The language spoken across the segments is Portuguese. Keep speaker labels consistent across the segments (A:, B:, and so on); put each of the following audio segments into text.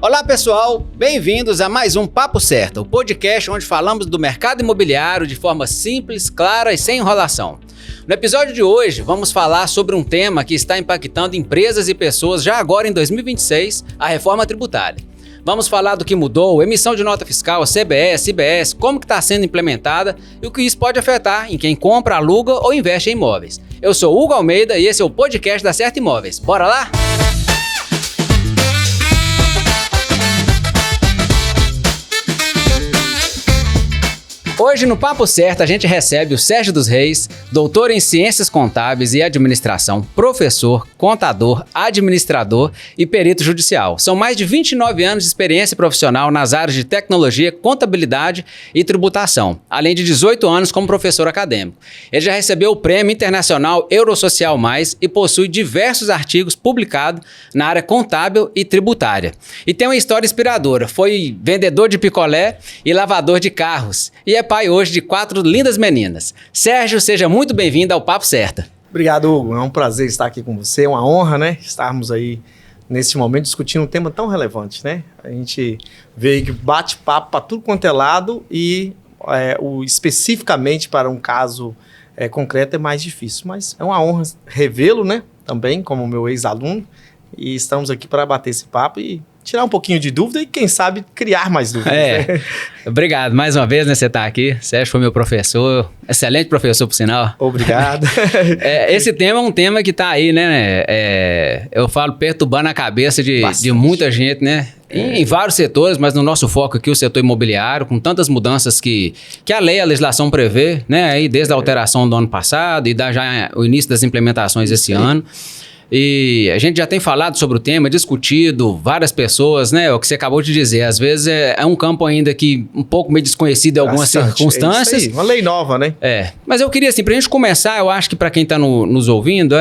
A: Olá pessoal, bem-vindos a mais um Papo Certo, o podcast onde falamos do mercado imobiliário de forma simples, clara e sem enrolação. No episódio de hoje, vamos falar sobre um tema que está impactando empresas e pessoas já agora em 2026, a reforma tributária. Vamos falar do que mudou, emissão de nota fiscal, CBS, IBS, como que está sendo implementada e o que isso pode afetar em quem compra, aluga ou investe em imóveis. Eu sou Hugo Almeida e esse é o podcast da Certo Imóveis. Bora lá? Hoje no Papo Certo a gente recebe o Sérgio dos Reis, doutor em Ciências Contábeis e Administração, professor, contador, administrador e perito judicial. São mais de 29 anos de experiência profissional nas áreas de tecnologia, contabilidade e tributação, além de 18 anos como professor acadêmico. Ele já recebeu o Prêmio Internacional Eurosocial Mais e possui diversos artigos publicados na área contábil e tributária. E tem uma história inspiradora, foi vendedor de picolé e lavador de carros e é pai hoje de 4 lindas meninas. Sérgio, seja muito bem-vindo ao Papo Certo.
B: Obrigado, Hugo. É um prazer estar aqui com você. É uma honra, né? Estarmos aí nesse momento discutindo um tema tão relevante, né? A gente vê aí que bate papo para tudo quanto é lado e especificamente para um caso concreto é mais difícil. Mas é uma honra revê-lo, né? Também como meu ex-aluno. E estamos aqui para bater esse papo e tirar um pouquinho de dúvida e, quem sabe, criar mais dúvidas. Né?
A: Obrigado mais uma vez, né, você tá aqui. Sérgio foi meu professor, excelente professor, por sinal.
B: Obrigado.
A: Esse tema é um tema que tá aí, né? Eu falo perturbando a cabeça de muita gente, né? Em vários setores, mas no nosso foco aqui, o setor imobiliário, com tantas mudanças que a legislação prevê, né? Aí desde a alteração do ano passado e já o início das implementações esse ano. E a gente já tem falado sobre o tema, discutido, várias pessoas, né? O que você acabou de dizer, às vezes é um campo ainda que um pouco meio desconhecido em algumas circunstâncias.
B: É isso aí, uma lei nova, né?
A: Mas eu queria, assim, pra gente começar, eu acho que para quem tá nos ouvindo,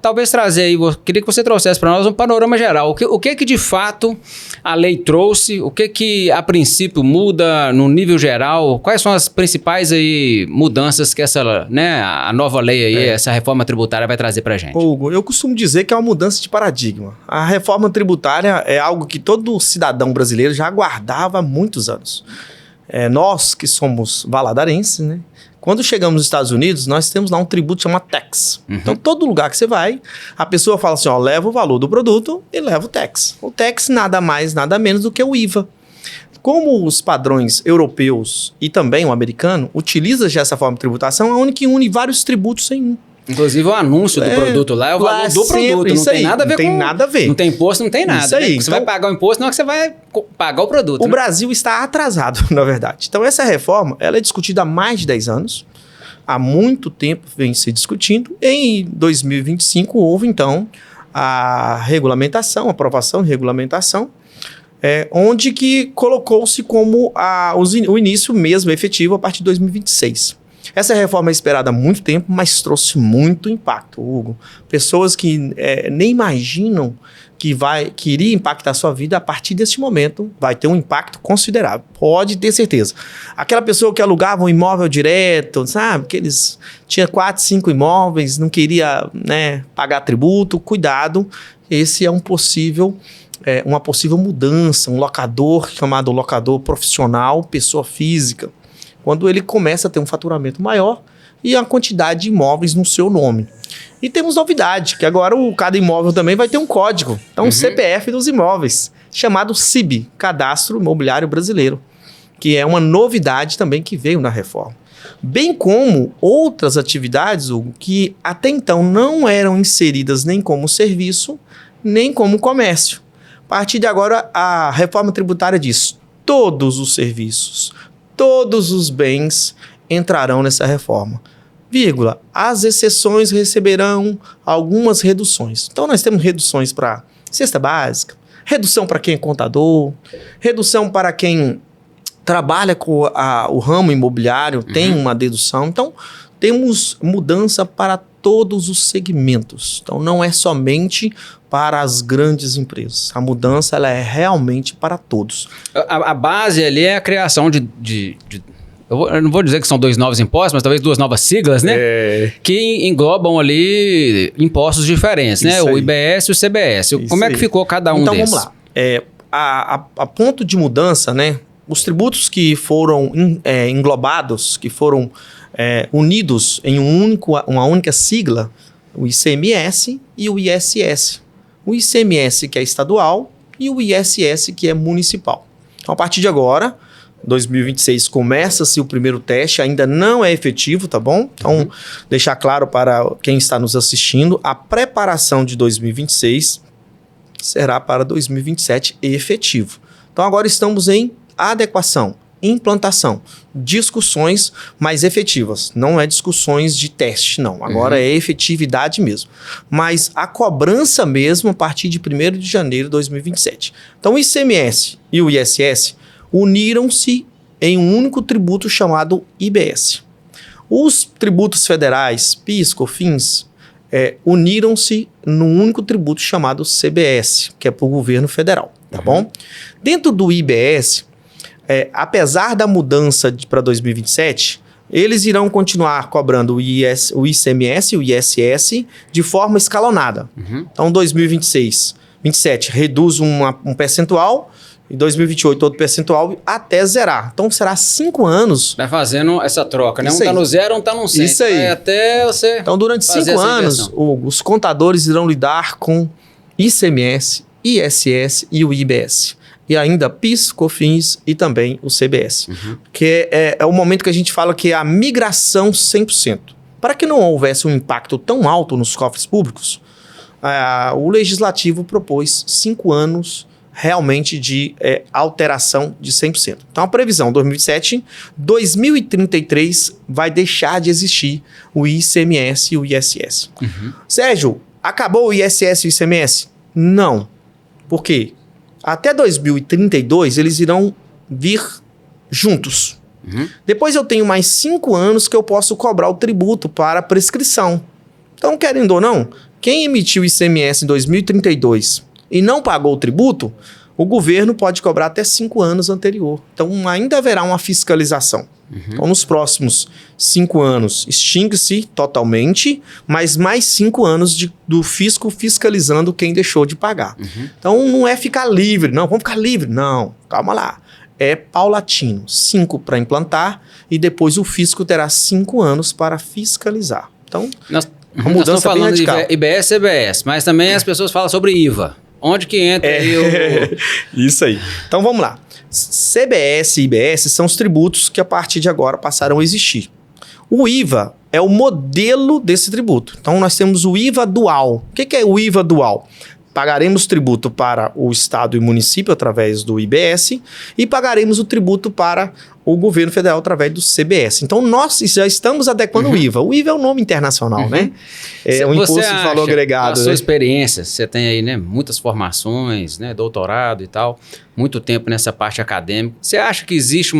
A: talvez trazer aí, queria que você trouxesse para nós um panorama geral. O que de fato a lei trouxe, o que a princípio muda no nível geral, quais são as principais aí mudanças que a nova lei aí, essa reforma tributária vai trazer pra gente?
B: Hugo, eu costumo dizer que é uma mudança de paradigma. A reforma tributária é algo que todo cidadão brasileiro já aguardava há muitos anos. Nós que somos valadarenses, né? Quando chegamos nos Estados Unidos, nós temos lá um tributo chamado tax. Uhum. Então, todo lugar que você vai, a pessoa fala assim, leva o valor do produto e leva o tax. O tax nada mais, nada menos do que o IVA. Como os padrões europeus e também o americano utilizam já essa forma de tributação, é a única que une vários tributos em um.
A: Inclusive o anúncio do produto lá é o valor do produto, não tem nada a ver com... Não tem nada a ver. Não tem imposto, não tem nada.
B: Isso aí.
A: Né? Você vai pagar o imposto, não é que você vai pagar o produto.
B: O Brasil está atrasado, na verdade. Então essa reforma, ela é discutida há mais de 10 anos. Há muito tempo vem se discutindo. Em 2025 houve então a regulamentação, a aprovação de regulamentação, onde que colocou-se como o início mesmo efetivo a partir de 2026. Essa reforma é esperada há muito tempo, mas trouxe muito impacto, Hugo. Pessoas que nem imaginam que iria impactar a sua vida, a partir desse momento vai ter um impacto considerável. Pode ter certeza. Aquela pessoa que alugava um imóvel direto, sabe? Que eles tinham 4, 5 imóveis, não queria, pagar tributo, cuidado. Esse é uma possível mudança, um locador chamado locador profissional, pessoa física. Quando ele começa a ter um faturamento maior e a quantidade de imóveis no seu nome. E temos novidade, que agora cada imóvel também vai ter um código. Então, o CPF dos imóveis, chamado CIB, Cadastro Imobiliário Brasileiro, que é uma novidade também que veio na reforma. Bem como outras atividades, Hugo, que até então não eram inseridas nem como serviço, nem como comércio. A partir de agora, a reforma tributária diz todos os serviços, todos os bens entrarão nessa reforma. Vírgula, as exceções receberão algumas reduções. Então, nós temos reduções para cesta básica, redução para quem é contador, redução para quem trabalha com o ramo imobiliário, tem uma dedução. Então, temos mudança para todos os segmentos. Então, não é somente para as grandes empresas. A mudança ela é realmente para todos.
A: A base ali é a criação eu não vou dizer que são 2 novos impostos, mas talvez 2 novas siglas, né? Que englobam ali impostos diferentes, né? O IBS e o CBS. Como é que ficou cada um desses?
B: Então, vamos lá. a ponto de mudança, né? Os tributos que foram englobados, que foram unidos em uma única sigla, o ICMS e o ISS. O ICMS que é estadual e o ISS que é municipal. Então, a partir de agora, 2026, começa-se o primeiro teste, ainda não é efetivo, tá bom? Então, deixar claro para quem está nos assistindo, a preparação de 2026 será para 2027 efetivo. Então, agora estamos em adequação, implantação, discussões mais efetivas. Não é discussões de teste, não. Agora é efetividade mesmo. Mas a cobrança mesmo a partir de 1º de janeiro de 2027. Então, o ICMS e o ISS uniram-se em um único tributo chamado IBS. Os tributos federais, PIS, COFINS, uniram-se num único tributo chamado CBS, que é para o governo federal, tá bom? Dentro do IBS, apesar da mudança para 2027, eles irão continuar cobrando o ICMS e o ISS de forma escalonada. Então, 2026, 27 reduz um percentual, em 2028 outro percentual até zerar. Então, será 5 anos.
A: Vai fazendo essa troca, né?
B: Isso
A: um tá
B: aí.
A: no 0, um tá no 100.
B: Isso aí.
A: Até você.
B: Então, durante 5 anos, os contadores irão lidar com ICMS, ISS e o IBS. E ainda PIS, COFINS e também o CBS. Que é o momento que a gente fala que é a migração 100%. Para que não houvesse um impacto tão alto nos cofres públicos, o Legislativo propôs 5 anos realmente de alteração de 100%. Então, a previsão 2027, 2033 vai deixar de existir o ICMS e o ISS. Sérgio, acabou o ISS e o ICMS? Não. Por quê? Até 2032, eles irão vir juntos. Depois eu tenho mais 5 anos que eu posso cobrar o tributo para prescrição. Então, querendo ou não, quem emitiu o ICMS em 2032 e não pagou o tributo, o governo pode cobrar até 5 anos anterior. Então, ainda haverá uma fiscalização. Então, nos próximos 5 anos, extingue-se totalmente, mas mais 5 anos do fisco fiscalizando quem deixou de pagar. Então, não é ficar livre. Não, vamos ficar livre. Não, calma lá. É paulatino. 5 para implantar e depois o fisco terá 5 anos para fiscalizar. Então,
A: uma mudança bem radical. Nós estamos falando de IBS e CBS, mas também as pessoas falam sobre IVA. Onde que entra aí o...
B: Isso aí. Então, vamos lá. CBS e IBS são os tributos que a partir de agora passarão a existir. O IVA é o modelo desse tributo. Então, nós temos o IVA dual. O que é o IVA dual? Pagaremos tributo para o Estado e município através do IBS e pagaremos o tributo para o governo federal através do CBS. Então, nós já estamos adequando o IVA. O IVA é um nome internacional, né? É um imposto de valor agregado.
A: A sua experiência, você tem aí, né, muitas formações, né, doutorado e tal, muito tempo nessa parte acadêmica. Você acha que existe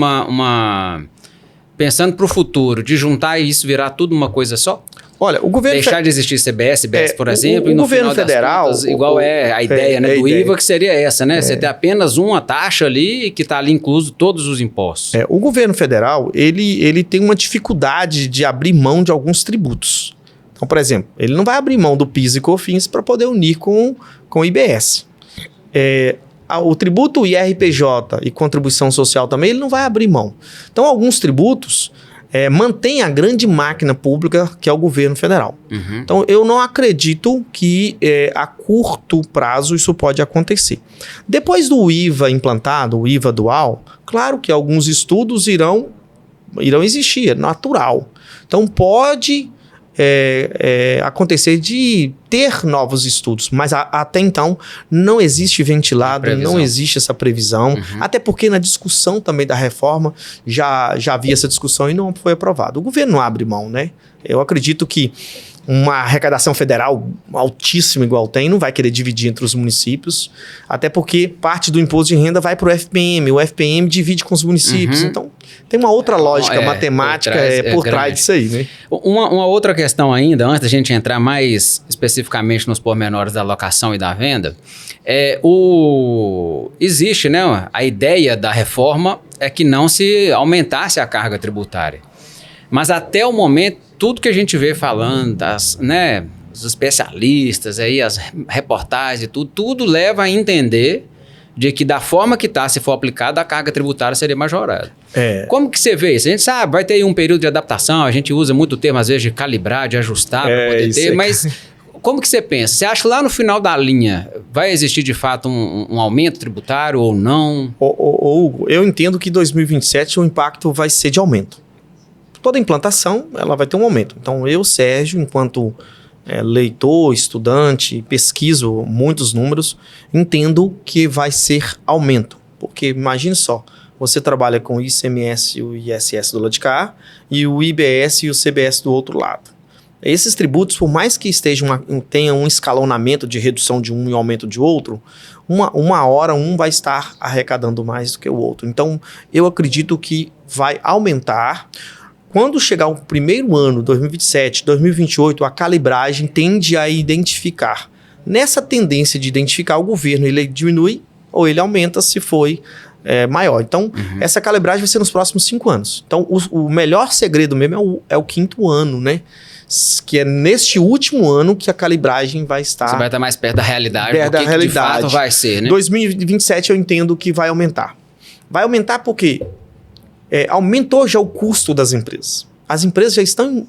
A: pensando para o futuro, de juntar e isso virar tudo uma coisa só?
B: Olha, o governo...
A: Deixar de existir CBS, IBS, por exemplo,
B: o
A: e no
B: governo
A: final
B: federal...
A: das contas, igual a ideia né, do IVA, que seria essa, né? Você ter apenas uma taxa ali que está ali incluso todos os impostos. O
B: governo federal, ele tem uma dificuldade de abrir mão de alguns tributos. Então, por exemplo, ele não vai abrir mão do PIS e COFINS para poder unir com o IBS. O tributo IRPJ e contribuição social também, ele não vai abrir mão. Então, alguns tributos... mantém a grande máquina pública que é o governo federal. Então, eu não acredito que a curto prazo isso pode acontecer. Depois do IVA implantado, o IVA dual, claro que alguns estudos irão existir, é natural. Então, pode acontecer de ter novos estudos, mas até então não existe ventilado, não existe essa previsão, até porque na discussão também da reforma já havia essa discussão e não foi aprovado. O governo não abre mão, né? Eu acredito que uma arrecadação federal altíssima igual tem, não vai querer dividir entre os municípios, até porque parte do imposto de renda vai para o FPM divide com os municípios, então tem uma outra lógica matemática por trás disso aí, né?
A: Uma outra questão ainda, antes da gente entrar mais especificamente nos pormenores da alocação e da venda, existe, né, a ideia da reforma é que não se aumentasse a carga tributária. Mas até o momento, tudo que a gente vê falando, os especialistas, aí, as reportagens e tudo leva a entender de que da forma que está, se for aplicada, a carga tributária seria majorada.
B: É.
A: Como que você vê isso? A gente sabe, vai ter aí um período de adaptação, a gente usa muito o termo, às vezes, de calibrar, de ajustar para poder ter, mas como que você pensa? Você acha que lá no final da linha vai existir, de fato, um aumento tributário ou não?
B: Hugo, eu entendo que em 2027 o impacto vai ser de aumento. Toda implantação, ela vai ter um aumento. Então, eu, Sérgio, enquanto leitor, estudante, pesquiso muitos números, entendo que vai ser aumento. Porque, imagine só, você trabalha com o ICMS e o ISS do lado de cá, e o IBS e o CBS do outro lado. Esses tributos, por mais que tenham um escalonamento de redução de um e aumento de outro, uma hora um vai estar arrecadando mais do que o outro. Então, eu acredito que vai aumentar. Quando chegar o primeiro ano, 2027, 2028, a calibragem tende a identificar. Nessa tendência de identificar, o governo ele diminui ou ele aumenta se foi maior. Então, essa calibragem vai ser nos próximos 5 anos. Então, o melhor segredo mesmo é o 5º ano, né? Que é neste último ano que a calibragem vai estar...
A: Você vai estar mais perto da realidade do que de fato vai ser, né?
B: 2027 eu entendo que vai aumentar. Vai aumentar porque aumentou já o custo das empresas. As empresas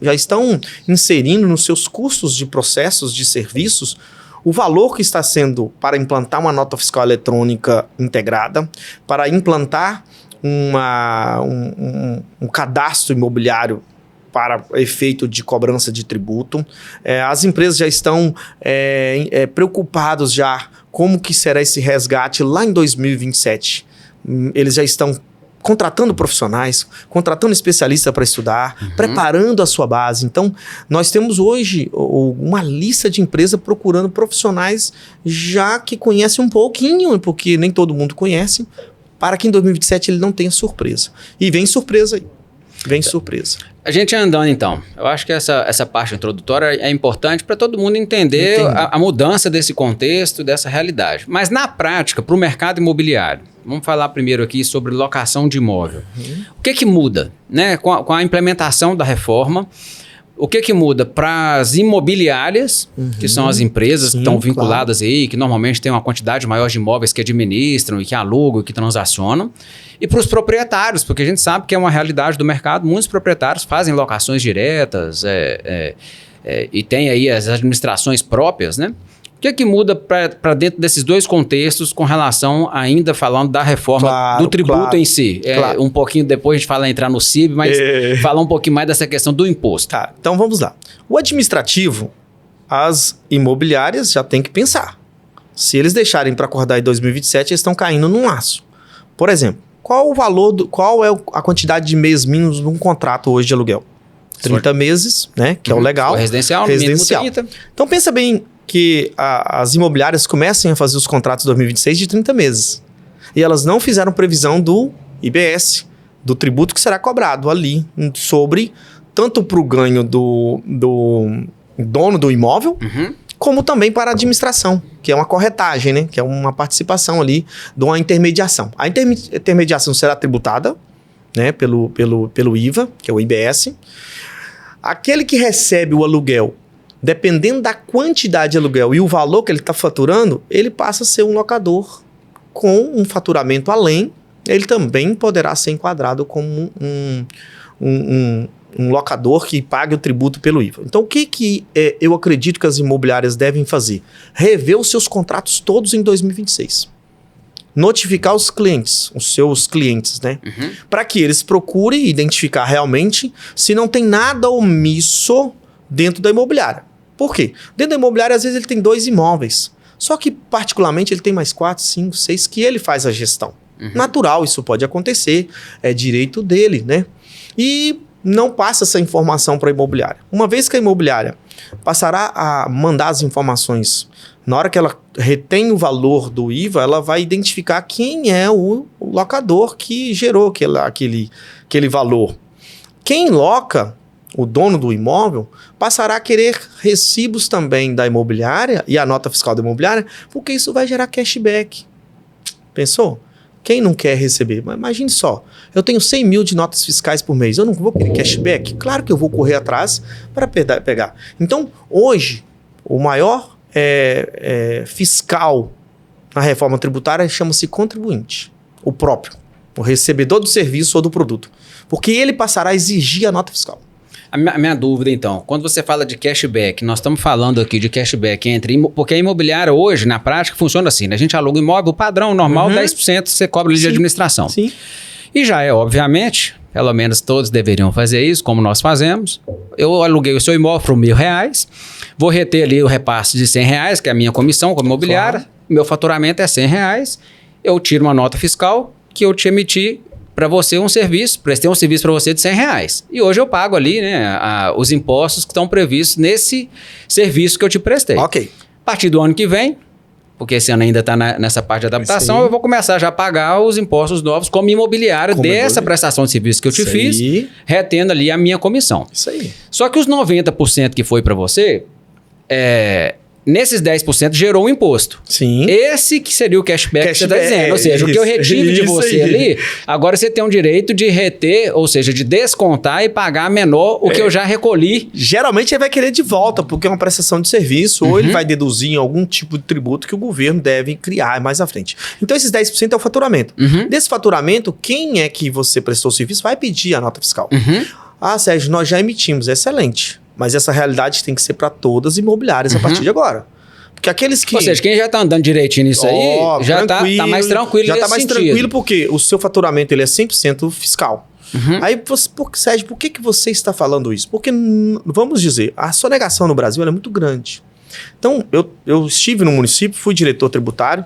B: já estão inserindo nos seus custos de processos, de serviços, o valor que está sendo para implantar uma nota fiscal eletrônica integrada, para implantar um cadastro imobiliário para efeito de cobrança de tributo. As empresas já estão preocupados já como que será esse resgate lá em 2027. Eles já estão contratando profissionais, contratando especialistas para estudar, preparando a sua base. Então, nós temos hoje uma lista de empresas procurando profissionais já que conhecem um pouquinho, porque nem todo mundo conhece, para que em 2027 ele não tenha surpresa. E vem surpresa aí. Vem surpresa.
A: A gente andando, então. Eu acho que essa parte introdutória é importante para todo mundo entender a mudança desse contexto, dessa realidade. Mas na prática, para o mercado imobiliário, vamos falar primeiro aqui sobre locação de imóvel. O que muda, né? Com a implementação da reforma, o que muda para as imobiliárias, que são as empresas que estão vinculadas aí, que normalmente têm uma quantidade maior de imóveis que administram e que alugam e que transacionam, e para os proprietários, porque a gente sabe que é uma realidade do mercado, muitos proprietários fazem locações diretas e tem aí as administrações próprias, né? O que muda para dentro desses dois contextos com relação, ainda falando da reforma do tributo em si? Um pouquinho depois a gente fala entrar no CIB, mas falar um pouquinho mais dessa questão do imposto.
B: Tá, então vamos lá. O administrativo, as imobiliárias já têm que pensar. Se eles deixarem para acordar em 2027, eles estão caindo num laço. Por exemplo, qual é a quantidade de meses mínimos num contrato hoje de aluguel? 30 meses, né? Que é o legal.
A: O residencial, mínimo 30.
B: Então pensa bem que as imobiliárias comecem a fazer os contratos de 2026 de 30 meses. E elas não fizeram previsão do IBS, do tributo que será cobrado ali, sobre tanto para o ganho do dono do imóvel, como também para a administração, que é uma corretagem, né? Que é uma participação ali de uma intermediação. A intermediação será tributada, né? pelo IVA, que é o IBS. Aquele que recebe o aluguel, dependendo da quantidade de aluguel e o valor que ele está faturando, ele passa a ser um locador com um faturamento além. Ele também poderá ser enquadrado como um locador que pague o tributo pelo IVA. Então, o que eu acredito que as imobiliárias devem fazer? Rever os seus contratos todos em 2026. Notificar os seus clientes, né? Para que eles procurem identificar realmente se não tem nada omisso dentro da imobiliária. Por quê? Dentro da imobiliária, às vezes, ele tem 2 imóveis. Só que, particularmente, ele tem mais 4, 5, 6 que ele faz a gestão. Natural, isso pode acontecer, é direito dele, né? E não passa essa informação para a imobiliária. Uma vez que a imobiliária passará a mandar as informações, na hora que ela retém o valor do IVA, ela vai identificar quem é o locador que gerou aquele valor. Quem loca, o dono do imóvel, passará a querer recibos também da imobiliária e a nota fiscal da imobiliária, porque isso vai gerar cashback. Pensou? Quem não quer receber? Mas imagine só, eu tenho 100 mil de notas fiscais por mês, eu não vou querer cashback? Claro que eu vou correr atrás para pegar. Então, hoje, o maior fiscal na reforma tributária chama-se contribuinte, o próprio, o recebedor do serviço ou do produto, porque ele passará a exigir a nota fiscal.
A: A minha dúvida, então, quando você fala de cashback, nós estamos falando aqui de cashback porque a imobiliária hoje, na prática, funciona assim, né? A gente aluga imóvel, o padrão normal, 10% você cobra ali de administração.
B: Sim.
A: E já é, obviamente, pelo menos todos deveriam fazer isso, como nós fazemos. Eu aluguei o seu imóvel por R$1.000, vou reter ali o repasse de R$100, que é a minha comissão como imobiliária, meu faturamento é R$100, eu tiro uma nota fiscal que eu te emiti para você um serviço, prestei um serviço para você de R$100. E hoje eu pago ali, né, os impostos que estão previstos nesse serviço que eu te prestei.
B: Ok.
A: A partir do ano que vem, porque esse ano ainda está nessa parte de adaptação, eu vou começar já a pagar os impostos novos como imobiliário dessa prestação de serviço que eu te fiz, retendo ali a minha comissão.
B: Isso aí.
A: Só que os 90% que foi para você, nesses 10% gerou um imposto.
B: Sim.
A: Esse que seria o cashback que você está dizendo. Ou seja, o que eu retive de você ali, agora você tem o direito de reter, ou seja, de descontar e pagar menor o que eu já recolhi.
B: Geralmente ele vai querer de volta, porque é uma prestação de serviço, ou ele vai deduzir em algum tipo de tributo que o governo deve criar mais à frente. Então esses 10% é o faturamento. Desse faturamento, quem é que você prestou o serviço vai pedir a nota fiscal. Ah, Sérgio, nós já emitimos. Excelente. Mas essa realidade tem que ser para todas as imobiliárias a partir de agora. Porque aqueles que...
A: Ou seja, quem já está andando direitinho nisso aí, já está mais tranquilo.
B: Já está mais tranquilo porque o seu faturamento ele é 100% fiscal. Aí, Sérgio, por que você está falando isso? Porque, vamos dizer, a sonegação no Brasil ela é muito grande. Então, eu estive no município, fui diretor tributário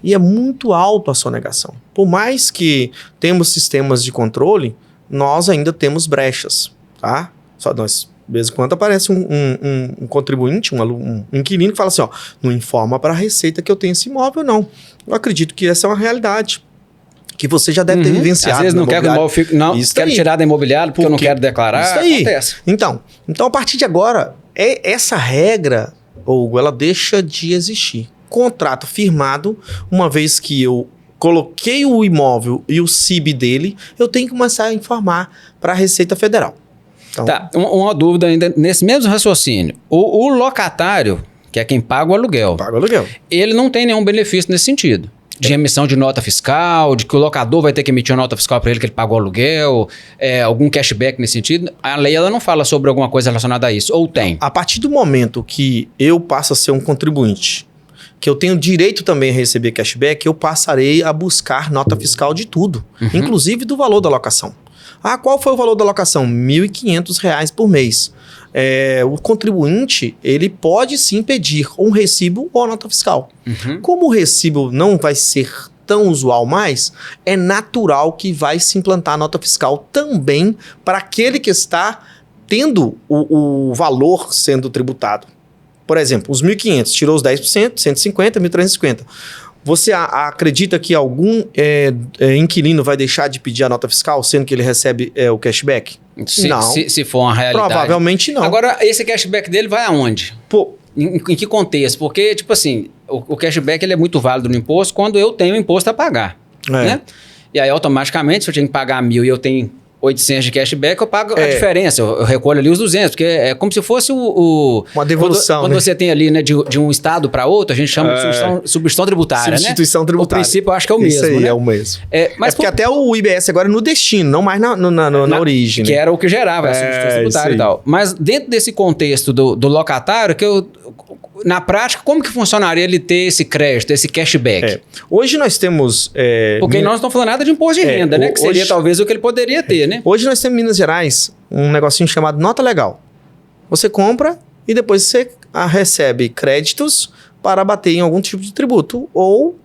B: e é muito alto a sonegação. Por mais que temos sistemas de controle, nós ainda temos brechas, tá? Só nós... De vez em quando aparece um contribuinte, um inquilino que fala assim, ó, não informa para a Receita que eu tenho esse imóvel, não. Eu acredito que essa é uma realidade que você já deve ter vivenciado.
A: Às vezes não quer que o imóvel fique, não, quero tirar da imobiliária porque eu não quero declarar.
B: Isso aí.
A: Acontece.
B: Então, a partir de agora, essa regra, Hugo, ela deixa de existir. Contrato firmado, uma vez que eu coloquei o imóvel e o CIB dele, eu tenho que começar a informar para a Receita Federal. Então,
A: tá, uma dúvida ainda nesse mesmo raciocínio. O locatário, que é quem paga o aluguel, ele não tem nenhum benefício nesse sentido. De emissão de nota fiscal, de que o locador vai ter que emitir uma nota fiscal para ele que ele pagou o aluguel, algum cashback nesse sentido. A lei ela não fala sobre alguma coisa relacionada a isso, ou tem?
B: A partir do momento que eu passo a ser um contribuinte, que eu tenho direito também a receber cashback, eu passarei a buscar nota fiscal de tudo, inclusive do valor da locação. Ah, qual foi o valor da locação? R$1.500 por mês. O contribuinte, ele pode sim pedir um recibo ou a nota fiscal. Como o recibo não vai ser tão usual mais, é natural que vai se implantar a nota fiscal também para aquele que está tendo o valor sendo tributado. Por exemplo, os 1.500, tirou os 10%, 150, 1.350. Você acredita que algum inquilino vai deixar de pedir a nota fiscal, sendo que ele recebe o cashback?
A: Não. Se for uma realidade.
B: Provavelmente não.
A: Agora, esse cashback dele vai aonde? Em que contexto? Porque, tipo assim, o cashback ele é muito válido no imposto quando eu tenho imposto a pagar. Né? E aí, automaticamente, se eu tinha que pagar 1.000 e eu tenho 800 de cashback, eu pago a diferença. Eu recolho ali os 200, porque é como se fosse
B: uma devolução.
A: Quando você tem ali, né, de um estado para outro, a gente chama de substituição tributária,
B: substituição tributária.
A: O princípio eu acho que é o mesmo.
B: Isso aí,
A: né?
B: é o mesmo.
A: Mas
B: porque até o IBS agora é no destino, não mais na origem.
A: Que era o que gerava a substituição tributária e tal. Mas dentro desse contexto do locatário, na prática, como que funcionaria ele ter esse crédito, esse cashback?
B: Hoje nós temos...
A: Porque nós não estamos falando nada de imposto de renda, né? Que seria talvez o que ele poderia ter, né?
B: Hoje nós temos em Minas Gerais um negocinho chamado nota legal. Você compra e depois você recebe créditos para bater em algum tipo de tributo ou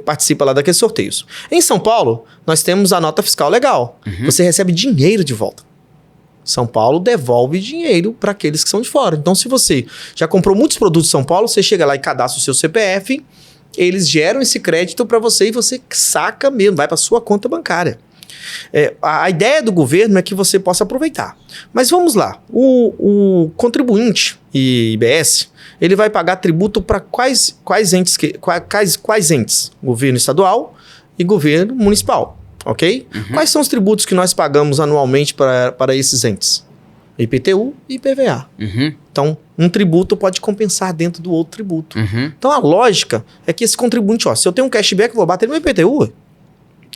B: participa lá daqueles sorteios. Em São Paulo, nós temos a nota fiscal legal. Você recebe dinheiro de volta. São Paulo devolve dinheiro para aqueles que são de fora. Então, se você já comprou muitos produtos de São Paulo, você chega lá e cadastra o seu CPF, eles geram esse crédito para você e você saca mesmo, vai para sua conta bancária. A ideia do governo é que você possa aproveitar. Mas vamos lá, o contribuinte e IBS, ele vai pagar tributo para quais entes? Governo estadual e governo municipal. Ok? Quais são os tributos que nós pagamos anualmente para esses entes? IPTU e IPVA.
A: Uhum.
B: Então, um tributo pode compensar dentro do outro tributo.
A: Uhum.
B: Então, a lógica é que esse contribuinte, ó, se eu tenho um cashback, eu vou bater no meu IPTU,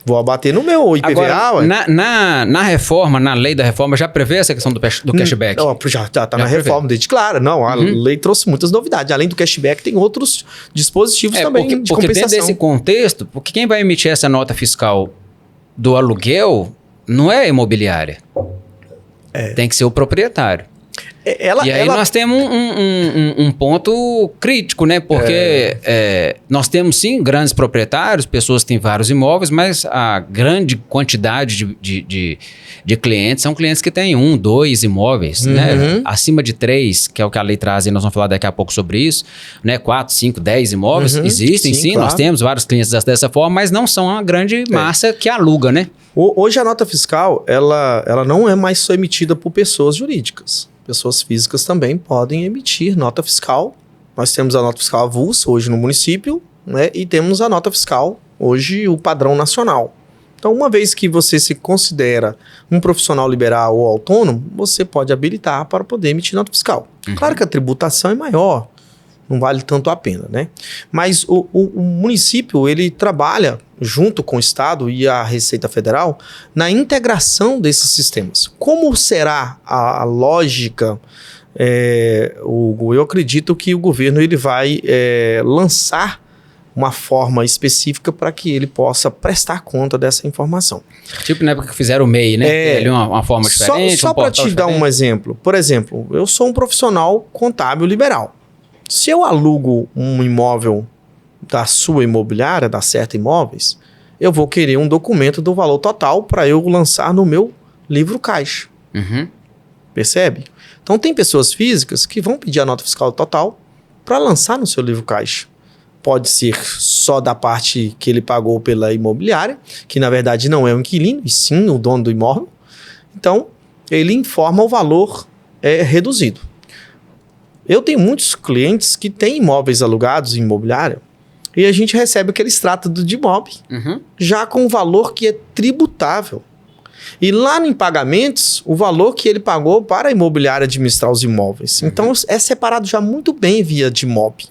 B: vou abater no meu IPVA.
A: Agora, na reforma, na lei da reforma, já prevê essa questão do cashback?
B: Não, já tá na reforma, desde claro. Não, a lei trouxe muitas novidades. Além do cashback, tem outros dispositivos também de
A: porque
B: compensação.
A: dentro desse contexto, porque quem vai emitir essa nota fiscal do aluguel não é a imobiliária. Tem que ser o proprietário. E aí nós temos um ponto crítico, né? Porque nós temos, sim, grandes proprietários, pessoas que têm vários imóveis, mas a grande quantidade de clientes são clientes que têm 1, 2 imóveis, né? Acima de 3, que é o que a lei traz, e nós vamos falar daqui a pouco sobre isso, né? 4, 5, 10 imóveis, existem, sim,
B: claro.
A: Nós temos vários clientes dessa forma, mas não são a grande massa que aluga, né?
B: Hoje a nota fiscal, ela não é mais só emitida por pessoas jurídicas. Pessoas físicas também podem emitir nota fiscal. Nós temos a nota fiscal avulsa hoje no município, né? E temos a nota fiscal, hoje, o padrão nacional. Então, uma vez que você se considera um profissional liberal ou autônomo, você pode habilitar para poder emitir nota fiscal. Claro que a tributação é maior, não vale tanto a pena, né? Mas o município, ele trabalha junto com o Estado e a Receita Federal na integração desses sistemas. Como será a lógica? Eu acredito que o governo ele vai lançar uma forma específica para que ele possa prestar conta dessa informação.
A: Tipo na época que fizeram o MEI, né? Tem ali uma forma diferente.
B: Só para te dar um exemplo. Por exemplo, eu sou um profissional contábil liberal. Se eu alugo um imóvel da sua imobiliária, da Certa Imóveis, eu vou querer um documento do valor total para eu lançar no meu livro caixa. Percebe? Então, tem pessoas físicas que vão pedir a nota fiscal total para lançar no seu livro caixa. Pode ser só da parte que ele pagou pela imobiliária, que na verdade não é o inquilino, e sim o dono do imóvel. Então, ele informa o valor reduzido. Eu tenho muitos clientes que têm imóveis alugados em imobiliária e a gente recebe aquele extrato do DIMOB já com o valor que é tributável. E lá em pagamentos, o valor que ele pagou para a imobiliária administrar os imóveis. Então, é separado já muito bem via DIMOB.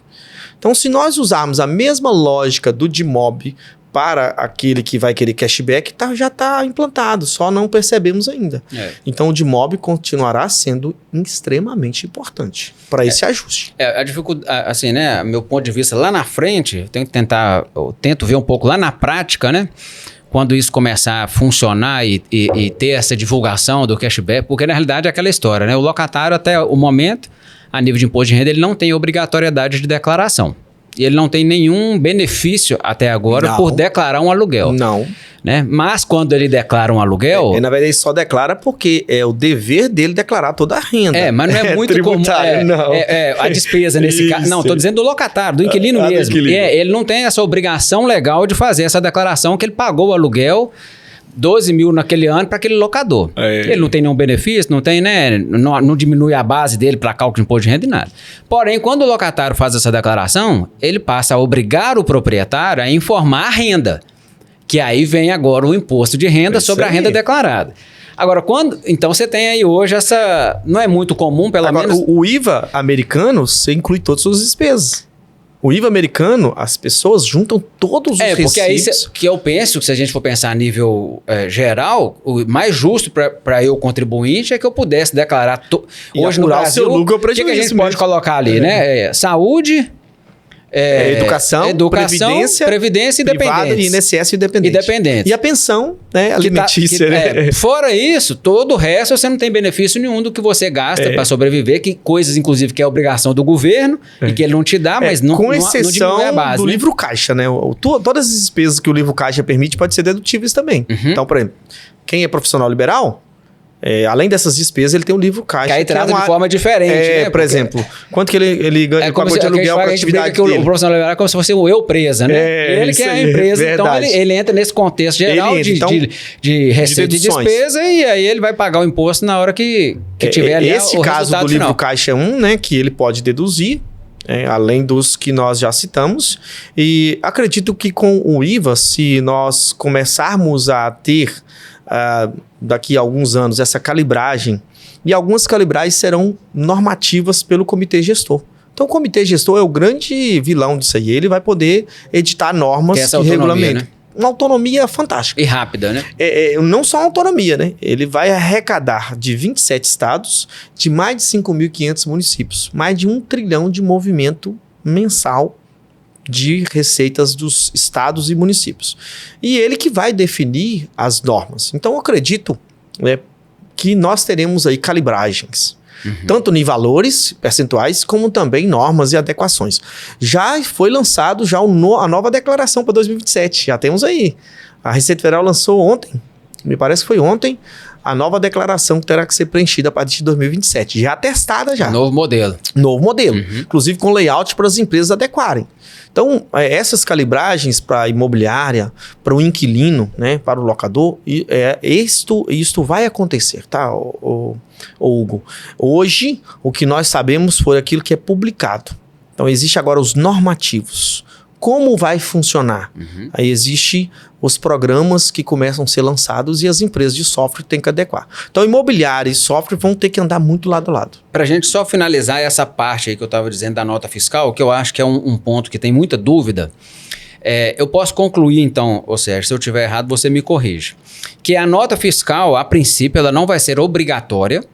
B: Então, se nós usarmos a mesma lógica do DIMOB para aquele que vai querer cashback, já está implantado, só não percebemos ainda. Então, o DIMOB continuará sendo extremamente importante para esse ajuste.
A: A dificuldade, assim, né, meu ponto de vista, lá na frente, eu tento ver um pouco lá na prática, né, quando isso começar a funcionar e ter essa divulgação do cashback, porque na realidade é aquela história, né, o locatário até o momento, a nível de imposto de renda, ele não tem obrigatoriedade de declaração. E ele não tem nenhum benefício até agora por declarar um aluguel.
B: Não.
A: Né? Mas quando ele declara um aluguel...
B: na verdade, ele só declara porque é o dever dele declarar toda a renda.
A: Mas não é muito comum. A despesa nesse caso. Não, estou dizendo do locatário, do inquilino mesmo. Ele não tem essa obrigação legal de fazer essa declaração que ele pagou o aluguel 12 mil naquele ano para aquele locador. Ele não tem nenhum benefício, não tem, né? Não diminui a base dele para cálculo de imposto de renda e nada. Porém, quando o locatário faz essa declaração, ele passa a obrigar o proprietário a informar a renda. Que aí vem agora o imposto de renda sobre a renda declarada. Agora, então você tem aí hoje essa... Não é muito comum, pelo menos...
B: O IVA americano, você inclui todas as suas despesas. O IVA americano, as pessoas juntam todos os recibos.
A: Porque aí que eu penso, que se a gente for pensar a nível geral, o mais justo para eu contribuinte é que eu pudesse declarar... Hoje no Brasil, o que a gente pode colocar ali, né? Saúde...
B: Educação,
A: previdência e dependentes.
B: E INSS e dependente. E a pensão, né, alimentícia.
A: Fora isso, todo o resto você não tem benefício nenhum do que você gasta para sobreviver, que coisas, inclusive, que é obrigação do governo e que ele não te dá, mas
B: com exceção
A: não diminui a base,
B: do livro caixa, né? Todas as despesas que o livro caixa permite podem ser dedutíveis também. Então, por exemplo, quem é profissional liberal, além dessas despesas, ele tem um livro caixa.
A: Que aí trata de forma diferente, né?
B: Por exemplo, quanto que ele ganha pagou de aluguel para a atividade dele.
A: O profissional liberal é como se fosse o eu presa, né? Ele que é a empresa, verdade. Então ele entra nesse contexto geral de receita e despesa, e aí ele vai pagar o imposto na hora que tiver ali
B: esse caso do livro caixa é né? Que ele pode deduzir, além dos que nós já citamos. E acredito que com o IVA, se nós começarmos a ter... daqui a alguns anos, essa calibragem e algumas calibragens serão normativas pelo comitê gestor. Então, o comitê gestor é o grande vilão disso aí. Ele vai poder editar normas
A: que
B: regulamentam.
A: Né?
B: Uma autonomia fantástica.
A: E rápida, né?
B: Não só autonomia, né? Ele vai arrecadar de 27 estados, de mais de 5.500 municípios, mais de 1 trilhão de movimento mensal de receitas dos estados e municípios. E ele que vai definir as normas. Então, eu acredito que nós teremos aí calibragens, tanto em valores percentuais, como também normas e adequações. Já foi lançado a nova declaração para 2027, já temos aí. A Receita Federal lançou ontem, me parece que foi ontem, a nova declaração que terá que ser preenchida a partir de 2027. Já testada já.
A: Novo modelo.
B: Inclusive com layout para as empresas adequarem. Então, essas calibragens para a imobiliária, para o inquilino, né, para o locador, isto vai acontecer, tá, Hugo? Hoje, o que nós sabemos foi aquilo que é publicado. Então, existe agora os normativos. Como vai funcionar? Aí existe os programas que começam a ser lançados e as empresas de software têm que adequar. Então, imobiliária e software vão ter que andar muito lado a lado.
A: Para a gente só finalizar essa parte aí que eu estava dizendo da nota fiscal, que eu acho que é um ponto que tem muita dúvida, eu posso concluir então, ou seja, se eu estiver errado, você me corrige, que a nota fiscal, a princípio, ela não vai ser obrigatória,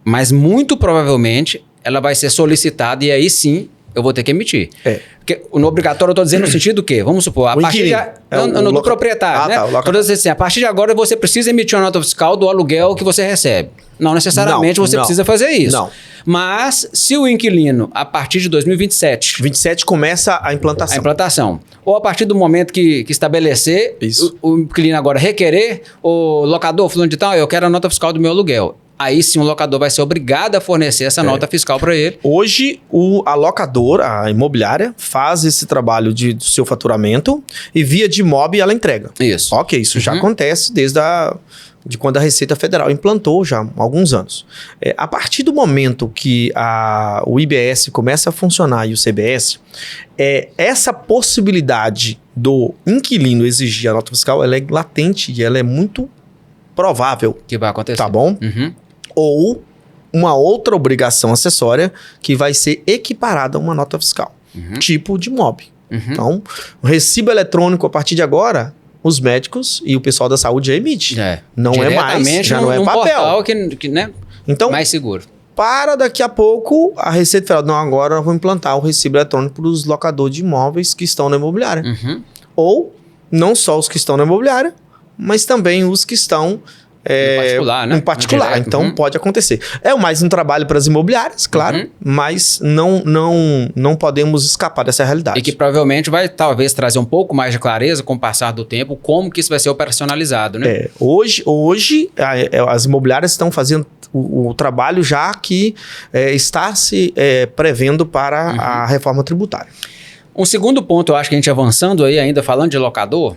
A: mas muito provavelmente ela vai ser solicitada e aí sim eu vou ter que emitir. Porque no obrigatório eu estou dizendo no sentido do quê? Vamos supor, a partir do proprietário, né? Estou dizendo assim, a partir de agora você precisa emitir uma nota fiscal do aluguel que você recebe. Não necessariamente você precisa fazer isso.
B: Não.
A: Mas se o inquilino, a partir de 2027...
B: 27 começa a implantação. Ou a partir do momento que estabelecer, o inquilino agora requerer, o locador fulano de tal, eu quero a nota fiscal do meu aluguel. Aí sim o locador vai ser obrigado a fornecer essa nota fiscal para ele. Hoje, a locadora, a imobiliária, faz esse trabalho do seu faturamento e via de MOB ela entrega.
A: Isso.
B: Ok, isso já acontece desde de quando a Receita Federal implantou já há alguns anos. A partir do momento que o IBS começa a funcionar e o CBS, essa possibilidade do inquilino exigir a nota fiscal, ela é latente e ela é muito provável.
A: Que vai acontecer.
B: Tá bom? Ou uma outra obrigação acessória que vai ser equiparada a uma nota fiscal, tipo de MOB. Então, o recibo eletrônico, a partir de agora, os médicos e o pessoal da saúde já emite. Não é mais, já não é papel.
A: Portal que né?
B: Então,
A: mais seguro.
B: Para daqui a pouco, a Receita Federal, não, agora nós vamos implantar o recibo eletrônico para os locadores de imóveis que estão na imobiliária. Ou, não só os que estão na imobiliária, mas também os que estão...
A: no particular, né?
B: No particular,
A: direto,
B: então pode acontecer. É mais um trabalho para as imobiliárias, claro, mas não podemos escapar dessa realidade.
A: E que provavelmente vai talvez trazer um pouco mais de clareza com o passar do tempo, como que isso vai ser operacionalizado, né?
B: Hoje as imobiliárias estão fazendo o trabalho já que está se prevendo para a reforma tributária.
A: Um segundo ponto, eu acho que a gente avançando aí, ainda falando de locador,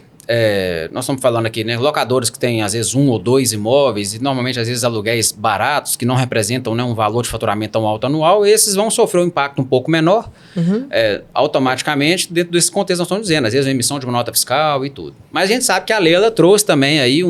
A: nós estamos falando aqui, né? Locadores que têm, às vezes, 1 ou 2 imóveis e, normalmente, às vezes, aluguéis baratos que não representam, né, um valor de faturamento tão alto anual, esses vão sofrer um impacto um pouco menor automaticamente dentro desse contexto que nós estamos dizendo. Às vezes, a emissão de uma nota fiscal e tudo. Mas a gente sabe que a lei ela trouxe também aí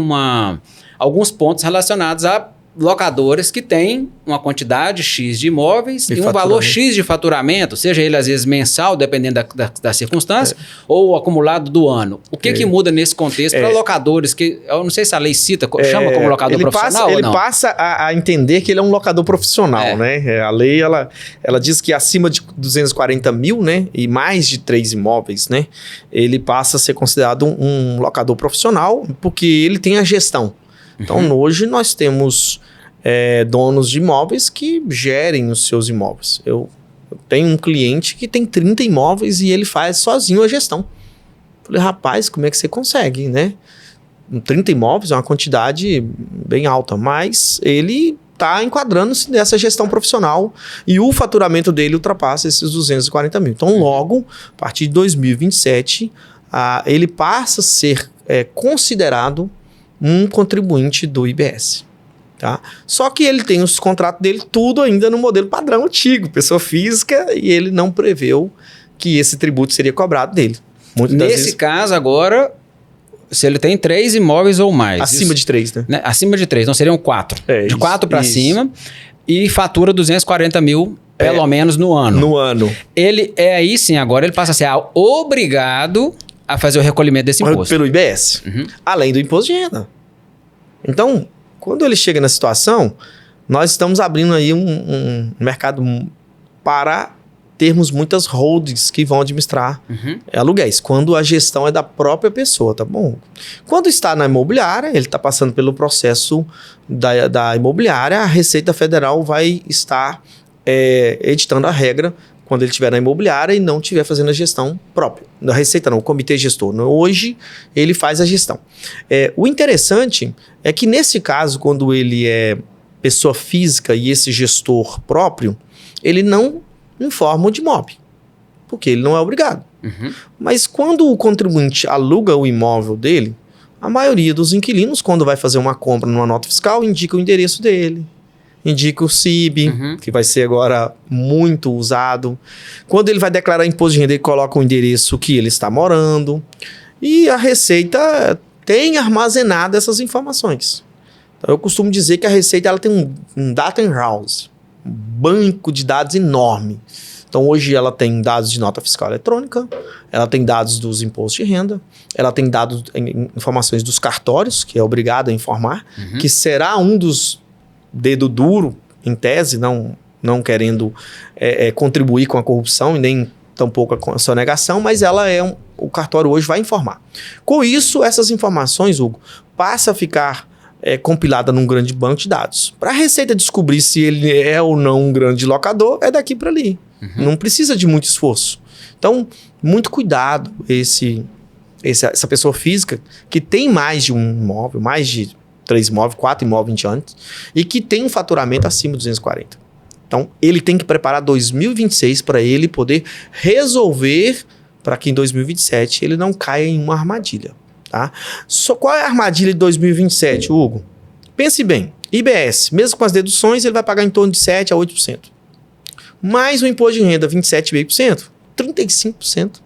A: alguns pontos relacionados a locadores que têm uma quantidade X de imóveis e um valor X de faturamento, seja ele às vezes mensal, dependendo da circunstância, ou acumulado do ano. O que muda nesse contexto para locadores que, eu não sei se a lei cita, chama como locador profissional ou não?
B: Ele passa a entender que ele é um locador profissional, né? A lei, ela diz que acima de 240 mil, né, e mais de 3 imóveis, né, ele passa a ser considerado um locador profissional, porque ele tem a gestão. Então, hoje nós temos donos de imóveis que gerem os seus imóveis. Eu tenho um cliente que tem 30 imóveis e ele faz sozinho a gestão. Falei, rapaz, como é que você consegue, né? 30 imóveis é uma quantidade bem alta, mas ele está enquadrando-se nessa gestão profissional e o faturamento dele ultrapassa esses 240 mil. Então, logo, a partir de 2027, ele passa a ser considerado um contribuinte do IBS. Tá? Só que ele tem os contratos dele tudo ainda no modelo padrão antigo, pessoa física, e ele não preveu que esse tributo seria cobrado dele.
A: Nesse caso, agora, se ele tem 3 imóveis ou mais.
B: Acima de 3, né?
A: Acima de 3, não seriam 4. De 4 para cima e fatura 240 mil, pelo menos, no ano.
B: No ano.
A: Ele aí sim, agora ele passa a ser obrigado a fazer o recolhimento desse imposto.
B: Pelo IBS. Além do imposto de renda. Então, quando ele chega na situação, nós estamos abrindo aí um mercado para termos muitas holdings que vão administrar aluguéis, quando a gestão é da própria pessoa, tá bom? Quando está na imobiliária, ele está passando pelo processo da imobiliária, a Receita Federal vai estar editando a regra quando ele estiver na imobiliária e não estiver fazendo a gestão própria. Da Receita não, o comitê gestor. Hoje, ele faz a gestão. O interessante é que, nesse caso, quando ele é pessoa física e esse gestor próprio, ele não informa o DIMOB, porque ele não é obrigado. Mas quando o contribuinte aluga o imóvel dele, a maioria dos inquilinos, quando vai fazer uma compra numa nota fiscal, indica o endereço dele, indica o CIB, que vai ser agora muito usado. Quando ele vai declarar imposto de renda, ele coloca o endereço que ele está morando. E a Receita tem armazenado essas informações. Então, eu costumo dizer que a Receita ela tem um data house, um banco de dados enorme. Então, hoje ela tem dados de nota fiscal eletrônica, ela tem dados dos impostos de renda, ela tem dados, informações dos cartórios, que é obrigado a informar, que será um dos dedo duro, em tese, não querendo contribuir com a corrupção e nem tampouco com a sonegação, mas ela o cartório hoje vai informar. Com isso, essas informações, Hugo, passa a ficar compilada num grande banco de dados. Para a Receita descobrir se ele é ou não um grande locador, é daqui para ali. Não precisa de muito esforço. Então, muito cuidado essa pessoa física que tem mais de um imóvel, mais de 3 imóveis, 4 imóveis em diante, e que tem um faturamento acima de 240. Então, ele tem que preparar 2026 para ele poder resolver para que em 2027 ele não caia em uma armadilha. Tá? Qual é a armadilha de 2027, Hugo? Pense bem, IBS, mesmo com as deduções, ele vai pagar em torno de 7% a 8%. Mais o imposto de renda, 27,5%, 35%.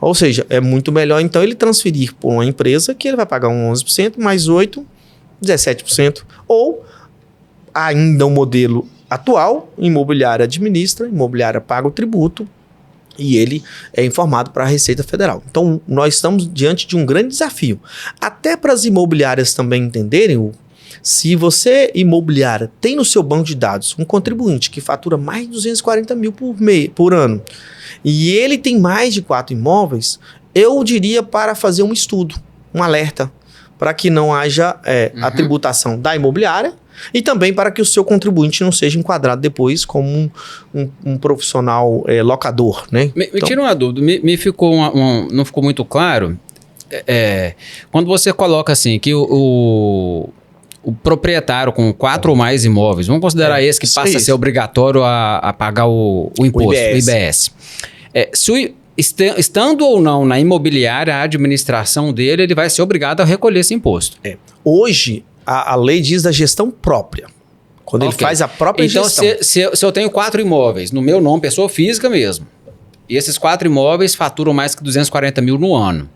B: Ou seja, é muito melhor então ele transferir por uma empresa que ele vai pagar um 11%, mais 8%, 17%. Ou ainda o modelo atual, imobiliária administra, imobiliária paga o tributo, e ele é informado para a Receita Federal. Então, nós estamos diante de um grande desafio. Até para as imobiliárias também entenderem, se você, imobiliária, tem no seu banco de dados um contribuinte que fatura mais de 240 mil por ano, e ele tem mais de 4 imóveis, eu diria para fazer um estudo, um alerta, para que não haja a tributação da imobiliária, e também para que o seu contribuinte não seja enquadrado depois como um profissional locador, né?
A: Me tira uma dúvida, me ficou não ficou muito claro. Quando você coloca assim que o proprietário com 4 ou mais imóveis, vamos considerar esse que passa a ser obrigatório a pagar o imposto, o IBS. Estando ou não na imobiliária, a administração dele, ele vai ser obrigado a recolher esse imposto.
B: Hoje, a lei diz da gestão própria. Quando ele faz a própria gestão.
A: Então, se eu tenho 4 imóveis, no meu nome, pessoa física mesmo, e esses 4 imóveis faturam mais que 240 mil no ano,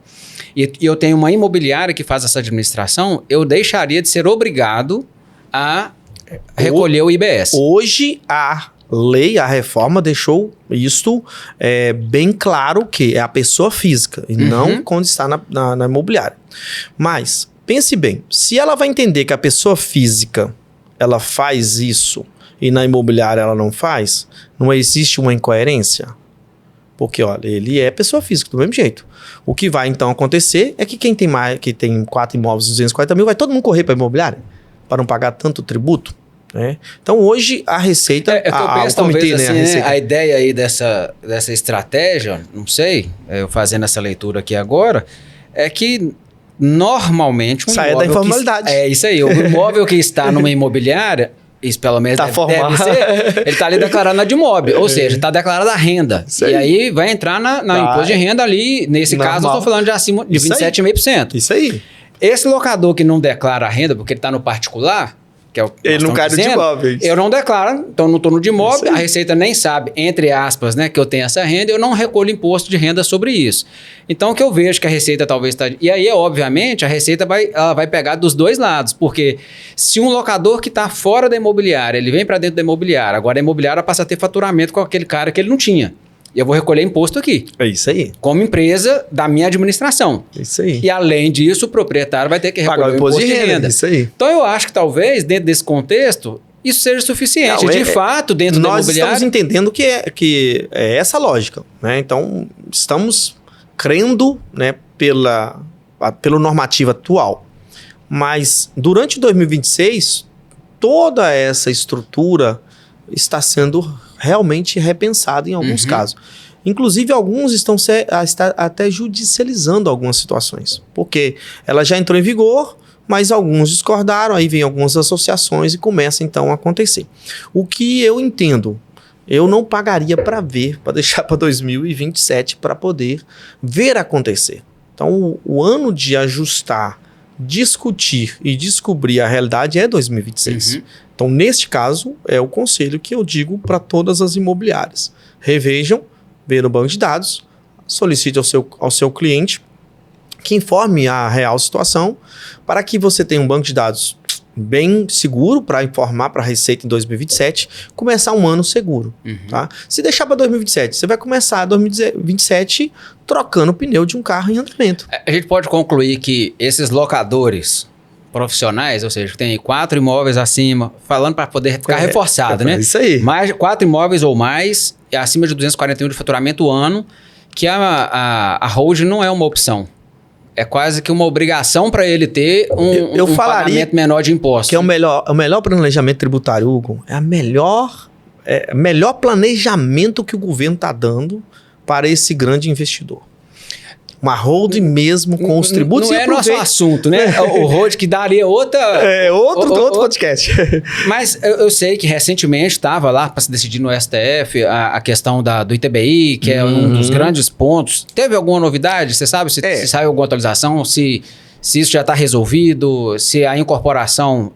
A: e eu tenho uma imobiliária que faz essa administração, eu deixaria de ser obrigado a recolher o IBS.
B: Hoje, a lei, a reforma deixou isto bem claro que é a pessoa física e não quando está na imobiliária. Mas pense bem, se ela vai entender que a pessoa física ela faz isso e na imobiliária ela não faz, não existe uma incoerência? Porque, olha, ele é pessoa física do mesmo jeito. O que vai então acontecer é que quem tem 4 imóveis de 240 mil, vai todo mundo correr para a imobiliária para não pagar tanto tributo. Né? Então, hoje, a Receita...
A: eu penso, talvez, assim, a ideia aí dessa estratégia, não sei, eu fazendo essa leitura aqui agora, é que normalmente um
B: saia da informalidade.
A: É isso aí. O imóvel que está numa imobiliária, isso pelo menos deve ser, ele está ali declarado na DIMOB, ou seja, está declarada a renda. E aí vai entrar na imposto de renda ali, nesse caso eu estou falando de acima de 27,5%.
B: Isso aí.
A: Esse locador que não declara a renda, porque ele está no particular, que é o que
B: ele não cai no de imóveis.
A: Eu não declaro, então não estou no de imóvel, a Receita nem sabe, entre aspas, né, que eu tenho essa renda, eu não recolho imposto de renda sobre isso. Então, o que eu vejo que a Receita talvez está... E aí, obviamente, a Receita ela vai pegar dos dois lados, porque se um locador que está fora da imobiliária, ele vem para dentro da imobiliária, agora a imobiliária passa a ter faturamento com aquele cara que ele não tinha. E eu vou recolher imposto aqui.
B: É isso aí.
A: Como empresa da minha administração.
B: É isso aí.
A: E além disso, o proprietário vai ter que recolher o imposto de renda.
B: Isso aí.
A: Então eu acho que talvez, dentro desse contexto, isso seja suficiente. De fato, dentro da imobiliária...
B: Nós estamos entendendo que é essa a lógica, né? Então, estamos crendo, né, pela normativa atual. Mas, durante 2026, toda essa estrutura está sendo realmente repensada em alguns casos. Inclusive, alguns estão até judicializando algumas situações, porque ela já entrou em vigor, mas alguns discordaram, aí vem algumas associações e começa então a acontecer. O que eu entendo, eu não pagaria para ver, para deixar para 2027 para poder ver acontecer. Então, o ano de ajustar, discutir e descobrir a realidade é 2026. Então, neste caso, é o conselho que eu digo para todas as imobiliárias. Revejam, vejam no banco de dados, solicite ao seu cliente que informe a real situação para que você tenha um banco de dados bem seguro para informar para a Receita em 2027, começar um ano seguro. Tá? Se deixar para 2027, você vai começar 2027 trocando o pneu de um carro em andamento.
A: A gente pode concluir que esses locadores profissionais, ou seja, que tem 4 imóveis acima, falando para poder ficar reforçado, né?
B: Isso aí.
A: Mais 4 imóveis ou mais, acima de 241 de faturamento ano, que a holding não é uma opção. É quase que uma obrigação para ele ter um pagamento menor de impostos.
B: Que é o melhor planejamento tributário, Hugo. É o melhor planejamento que o governo está dando para esse grande investidor. Uma holding mesmo com os tributos.
A: Não é nosso assunto, né? O holding que daria outra...
B: outro podcast.
A: Mas eu sei que recentemente estava lá para se decidir no STF a questão do ITBI, que é um dos grandes pontos. Teve alguma novidade? Você sabe se saiu alguma atualização? Se isso já está resolvido? Se a incorporação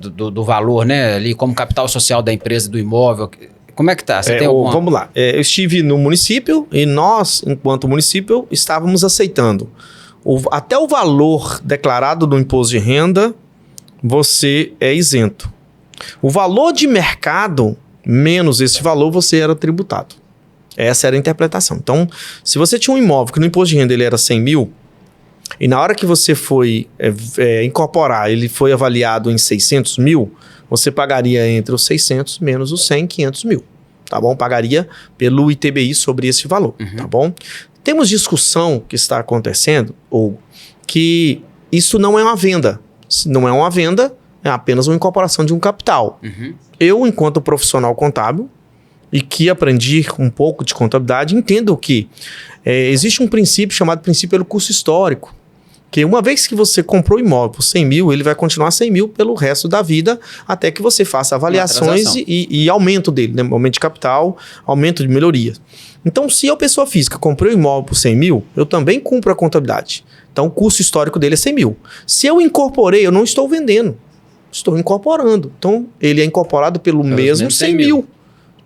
A: do valor, né, ali como capital social da empresa, do imóvel... Como é que tá? Você tem alguma...
B: Vamos lá. Eu estive no município e nós, enquanto município, estávamos aceitando. Até o valor declarado do imposto de renda, você é isento. O valor de mercado, menos esse valor, você era tributado. Essa era a interpretação. Então, se você tinha um imóvel que no imposto de renda ele era 100 mil, e na hora que você foi incorporar, ele foi avaliado em 600 mil, você pagaria entre os 600 menos os 100, 500 mil, tá bom? Pagaria pelo ITBI sobre esse valor, tá bom? Temos discussão que está acontecendo, ou que isso não é uma venda. Se não é uma venda, é apenas uma incorporação de um capital. Eu, enquanto profissional contábil, e que aprendi um pouco de contabilidade, entendo que existe um princípio chamado princípio pelo custo histórico, que uma vez que você comprou o imóvel por 100 mil, ele vai continuar 100 mil pelo resto da vida, até que você faça avaliações e aumento dele, né? Aumento de capital, aumento de melhoria. Então, se a pessoa física comprou o imóvel por 100 mil, eu também cumpro a contabilidade. Então, o custo histórico dele é 100 mil. Se eu incorporei, eu não estou vendendo, estou incorporando. Então, ele é incorporado pelo mesmo 100 mil.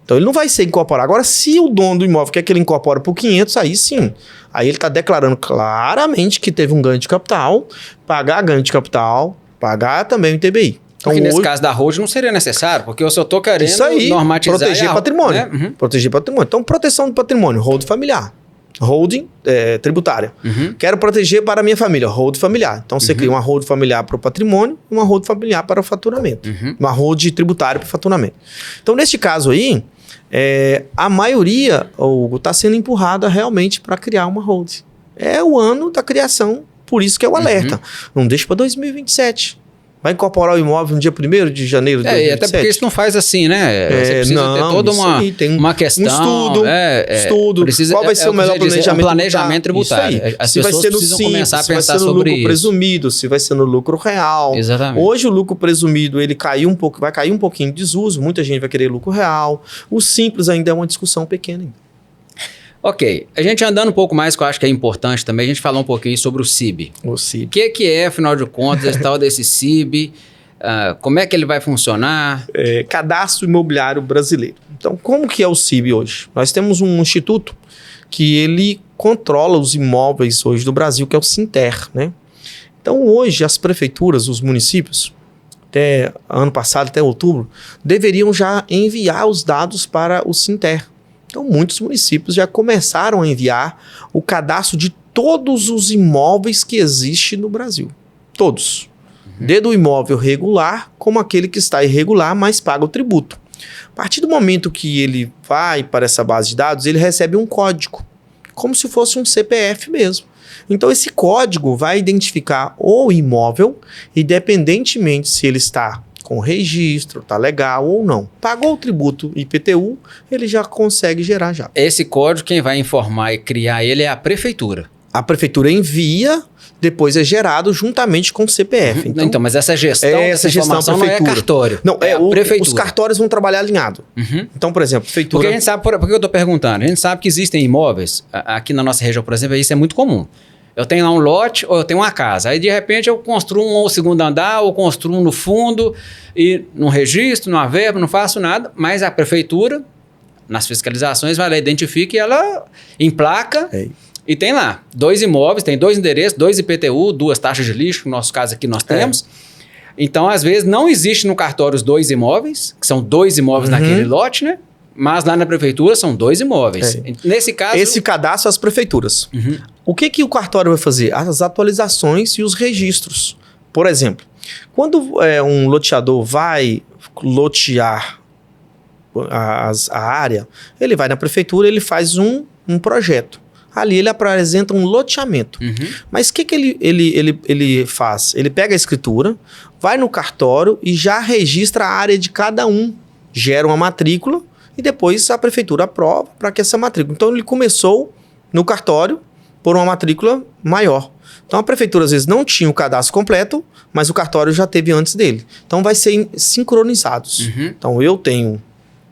B: Então, ele não vai ser incorporado. Agora, se o dono do imóvel quer que ele incorpore por 500, aí sim. Aí ele está declarando claramente que teve um ganho de capital, pagar ganho de capital, pagar também o ITBI. Então,
A: porque nesse caso da holding não seria necessário, porque eu só estou querendo normatizar...
B: proteger patrimônio. Né? Proteger patrimônio. Então, proteção do patrimônio, holding familiar. Holding tributária. Quero proteger para a minha família, holding familiar. Então, você cria uma holding familiar para o patrimônio e uma holding familiar para o faturamento. Uma holding tributária para o faturamento. Então, neste caso aí, a maioria está sendo empurrada realmente para criar uma holding. É o ano da criação, por isso que é o alerta. Não deixe para 2027. Vai incorporar o imóvel no dia 1º de janeiro de 2027?
A: Até porque isso não faz assim, né? Você precisa ter toda uma questão.
B: Estudo. Qual vai ser o melhor planejamento tributário?
A: As
B: se
A: pessoas
B: vai ser no
A: precisam
B: simples,
A: começar a
B: se vai
A: pensar
B: ser no
A: sobre
B: lucro
A: isso.
B: presumido, se vai ser no lucro real.
A: Exatamente.
B: Hoje o lucro presumido ele caiu um pouco, vai cair um pouquinho de desuso, muita gente vai querer lucro real. O simples ainda é uma discussão pequena ainda.
A: Ok, a gente andando um pouco mais, que eu acho que é importante também, a gente falar um pouquinho sobre o CIB.
B: O CIB.
A: O que é, afinal de contas, esse tal desse CIB? Como é que ele vai funcionar?
B: Cadastro Imobiliário Brasileiro. Então, como que é o CIB hoje? Nós temos um instituto que ele controla os imóveis hoje do Brasil, que é o Sinter, né? Então, hoje, as prefeituras, os municípios, até ano passado, até outubro, deveriam já enviar os dados para o Sinter. Então, muitos municípios já começaram a enviar o cadastro de todos os imóveis que existem no Brasil. Todos. Desde o imóvel regular, como aquele que está irregular, mas paga o tributo. A partir do momento que ele vai para essa base de dados, ele recebe um código, como se fosse um CPF mesmo. Então, esse código vai identificar o imóvel, independentemente se ele está com registro, está legal ou não. Pagou o tributo IPTU, ele já consegue gerar já.
A: Esse código, quem vai informar e criar ele é a prefeitura.
B: A prefeitura envia, depois é gerado juntamente com o CPF.
A: Então, mas essa gestão, essa informação não é cartório.
B: Não, os cartórios vão trabalhar alinhado. Então, por exemplo, prefeitura...
A: Porque a gente sabe, por que eu estou perguntando? A gente sabe que existem imóveis, aqui na nossa região, por exemplo, isso é muito comum. Eu tenho lá um lote ou eu tenho uma casa. Aí, de repente, eu construo um segundo andar ou construo um no fundo e não registro, não averbo, não faço nada. Mas a prefeitura, nas fiscalizações, vai lá, identifica e ela emplaca e tem lá 2 imóveis, tem 2 endereços, 2 IPTU, 2 taxas de lixo, no nosso caso aqui nós temos. Então, às vezes, não existe no cartório os 2 imóveis, que são 2 imóveis naquele lote, né? Mas lá na prefeitura são 2 imóveis. Nesse caso...
B: Esse cadastro as prefeituras. O que o cartório vai fazer? As atualizações e os registros. Por exemplo, quando um loteador vai lotear a área, ele vai na prefeitura, ele faz um projeto. Ali ele apresenta um loteamento. Mas o que ele faz? Ele pega a escritura, vai no cartório e já registra a área de cada um. Gera uma matrícula e depois a prefeitura aprova para que essa matrícula... Então, ele começou no cartório por uma matrícula maior. Então, a prefeitura, às vezes, não tinha o cadastro completo, mas o cartório já teve antes dele. Então, vai ser sincronizados. Então, eu tenho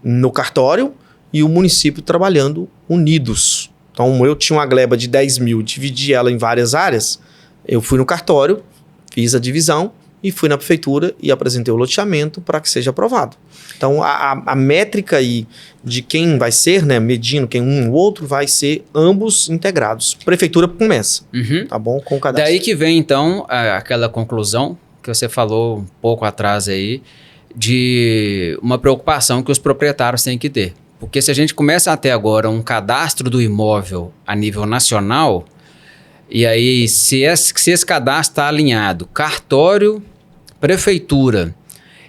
B: no cartório e o município trabalhando unidos. Então, eu tinha uma gleba de 10 mil, dividi ela em várias áreas, eu fui no cartório, fiz a divisão e fui na prefeitura e apresentei o loteamento para que seja aprovado. Então, a métrica aí de quem vai ser, né, medindo quem um ou outro, vai ser ambos integrados. Prefeitura começa, tá bom? Com o cadastro.
A: Daí que vem, então, aquela conclusão que você falou um pouco atrás aí, de uma preocupação que os proprietários têm que ter. Porque se a gente começa até agora um cadastro do imóvel a nível nacional, e aí se esse cadastro está alinhado, cartório, prefeitura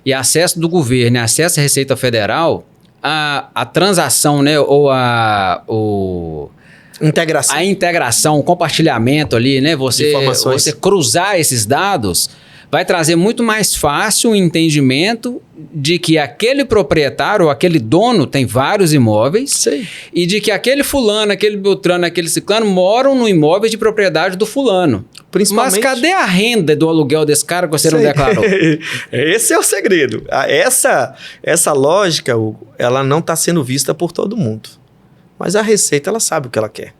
A: e acesso do governo e acesso à Receita Federal, a transação, né, ou
B: integração.
A: A integração, o compartilhamento ali, né, você cruzar esses dados, vai trazer muito mais fácil o entendimento de que aquele proprietário ou aquele dono tem vários imóveis e de que aquele fulano, aquele beltrano, aquele ciclano moram no imóvel de propriedade do fulano. Mas cadê a renda do aluguel desse cara que você não declarou?
B: Esse é o segredo. Essa lógica, ela não está sendo vista por todo mundo. Mas a Receita, ela sabe o que ela quer.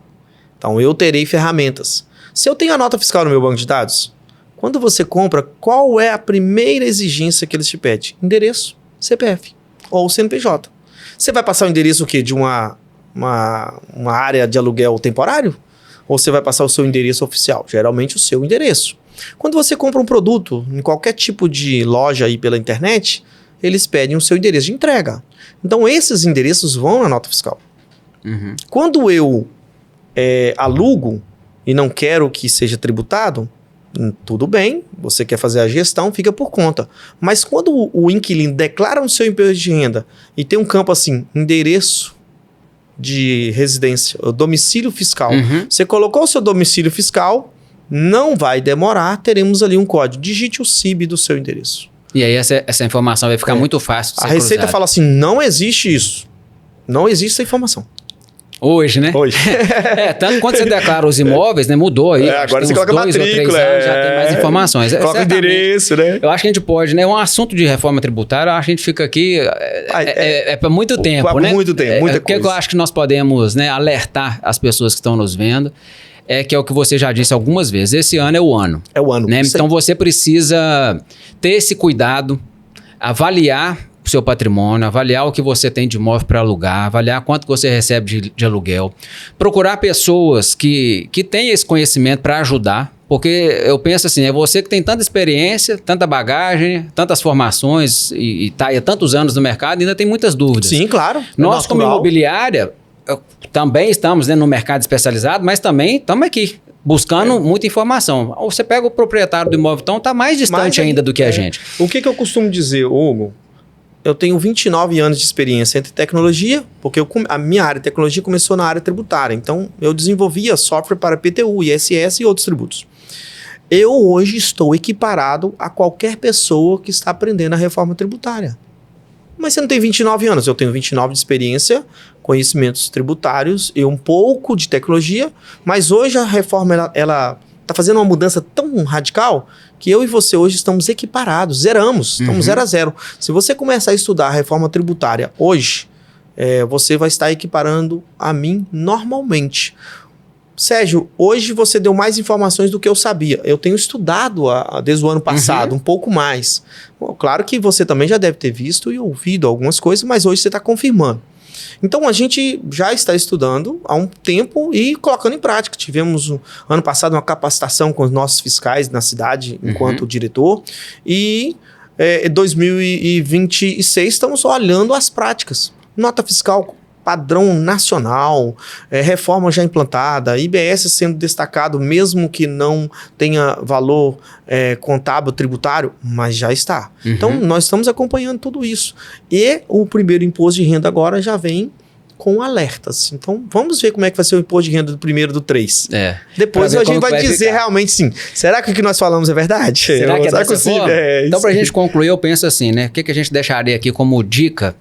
B: Então, eu terei ferramentas. Se eu tenho a nota fiscal no meu banco de dados, quando você compra, qual é a primeira exigência que eles te pedem? Endereço, CPF ou CNPJ. Você vai passar o endereço o quê? De uma área de aluguel temporário? Ou você vai passar o seu endereço oficial? Geralmente o seu endereço. Quando você compra um produto em qualquer tipo de loja aí pela internet, eles pedem o seu endereço de entrega. Então esses endereços vão na nota fiscal. Quando eu alugo e não quero que seja tributado, tudo bem, você quer fazer a gestão, fica por conta. Mas quando o inquilino declara o seu imposto de renda e tem um campo assim, endereço de residência, domicílio fiscal, você colocou o seu domicílio fiscal, não vai demorar, teremos ali um código. Digite o CIB do seu endereço.
A: E aí essa informação vai ficar muito fácil de ser
B: A Receita
A: cruzada.
B: fala assim, não existe isso. Não existe essa informação.
A: Hoje, né?
B: Hoje.
A: Tanto quando você declara os imóveis, né? Mudou aí.
B: Agora você coloca 2 ou 3 anos,
A: já tem mais informações.
B: Coloca o endereço, né?
A: Eu acho que a gente pode, né? Um assunto de reforma tributária, eu acho que a gente fica aqui para muito tempo, né?
B: Muito tempo, muita
A: coisa. O que eu acho que nós podemos, né, alertar as pessoas que estão nos vendo que é o que você já disse algumas vezes. Esse ano é o ano.
B: É o ano.
A: Né? Então você precisa ter esse cuidado, avaliar o seu patrimônio, avaliar o que você tem de imóvel para alugar, avaliar quanto que você recebe de aluguel, procurar pessoas que têm esse conhecimento para ajudar, porque eu penso assim, é você que tem tanta experiência, tanta bagagem, tantas formações e tá há tantos anos no mercado e ainda tem muitas dúvidas.
B: Sim, claro.
A: Nós, como imobiliária, também estamos, né, no mercado especializado, mas também estamos aqui buscando muita informação. Você pega o proprietário do imóvel, então está mais distante ainda do que a gente.
B: O que eu costumo dizer, Hugo? Eu tenho 29 anos de experiência entre tecnologia, porque a minha área de tecnologia começou na área tributária. Então, eu desenvolvia software para PTU, ISS e outros tributos. Eu hoje estou equiparado a qualquer pessoa que está aprendendo a reforma tributária. Mas você não tem 29 anos, eu tenho 29 de experiência, conhecimentos tributários e um pouco de tecnologia, mas hoje a reforma ela está fazendo uma mudança tão radical que eu e você hoje estamos equiparados, zeramos, estamos 0 a 0. Se você começar a estudar a reforma tributária hoje, você vai estar equiparando a mim normalmente. Sérgio, hoje você deu mais informações do que eu sabia. Eu tenho estudado desde o ano passado, um pouco mais. Bom, claro que você também já deve ter visto e ouvido algumas coisas, mas hoje você está confirmando. Então, a gente já está estudando há um tempo e colocando em prática. Tivemos, ano passado, uma capacitação com os nossos fiscais na cidade, enquanto diretor. E em 2026, estamos olhando as práticas. Nota fiscal padrão nacional, reforma já implantada, IBS sendo destacado, mesmo que não tenha valor contábil tributário, mas já está. Então, nós estamos acompanhando tudo isso. E o primeiro imposto de renda agora já vem com alertas. Então, vamos ver como é que vai ser o imposto de renda do primeiro e do 3. Depois a gente vai dizer realmente sim. Será que o que nós falamos é verdade?
A: Será que é dessa forma? Então, para a gente concluir, eu penso assim, né? O que a gente deixaria aqui como dica,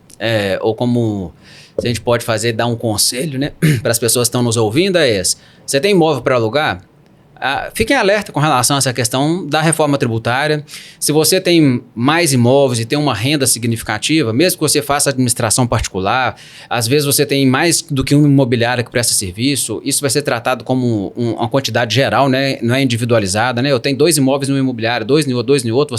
A: ou como... Se a gente pode dar um conselho, né, para as pessoas que estão nos ouvindo, é esse. Você tem imóvel para alugar? Fiquem alerta com relação a essa questão da reforma tributária. Se você tem mais imóveis e tem uma renda significativa, mesmo que você faça administração particular, às vezes você tem mais do que uma imobiliária que presta serviço, isso vai ser tratado como uma quantidade geral, né? Não é individualizada, né? Eu tenho 2 imóveis numa imobiliária, 2 em outro,